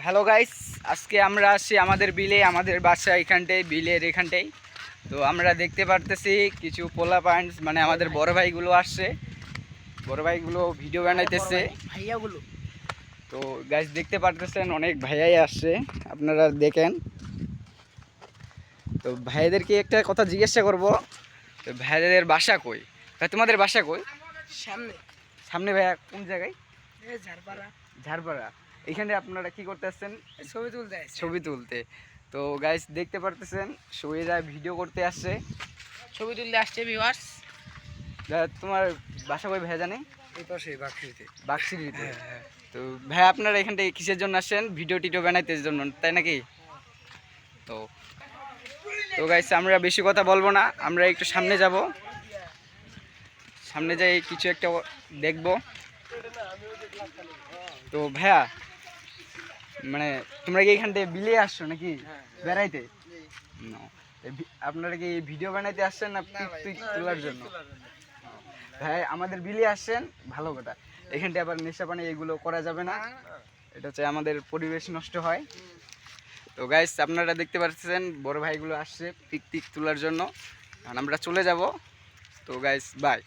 Hello guys, আজকে আমরা আসছি আমাদের বিলে, আমাদের বাসা এখানটাই, বিলের এখানটাই। তো আমরা দেখতে পারতেছি কিছু পোলা পয়েন্টস, মানে আমাদের বড় ভাইগুলো আসছে, বড় ভাইগুলো ভিডিও বানাইতেছে। ভাইয়াগুলো তো গাইস দেখতে পারতেছেন অনেক ভাইয়াই আসছে, আপনারা দেখেন। তো ভাইয়াদেরকে একটা কথা জিজ্ঞাসা করব, তো ভাইয়াদের বাসা কই? ভাই তোমাদের বাসা কই? সামনে সামনে ভাইয়া কোন জায়গায়? ঝাড়পাড়া ঝাড়পাড়া। এখানে আপনারা কি করতে আসছেন? ছবি তুলতে আসছে। ছবি তুলতে। তো গাইস দেখতে পারতেছেন সবাইরা ভিডিও করতে আসছে। ছবি তুলতে আসছে ভিউয়ার্স। তোমার বাসা কই ভাইয়া জানে? এই পাশে বাক্সিতে। বাক্সিরিতে। তো ভাই আপনারা এখান থেকে কিসের জন্য আসছেন? ভিডিও টিডিও বানাইতে জন্য, তাই নাকি? তো তো গাইস আমরা বেশি কথা বলবো না, আমরা একটু সামনে যাব, সামনে যাই কিছু একটা দেখব। তো ভাইয়া, মানে তোমরা কি এখান থেকে বিলে আসছো নাকি বেড়াইতে? No. আপনারা কি ভিডিও বানাইতে আসছেন না পিক তোলার জন্য? ভাই আমাদের বিলে আসছেন, ভালো কথা। এখানটা আবার নেশা পানি এগুলো করা যাবে না, এটা হচ্ছে আমাদের পরিবেশ নষ্ট হয়। তো গাইস আপনারা দেখতে পাচ্ছেন বড় ভাইগুলো আসছে পিক তোলার জন্য, আর আমরা চলে যাব। তো গাইস বাই।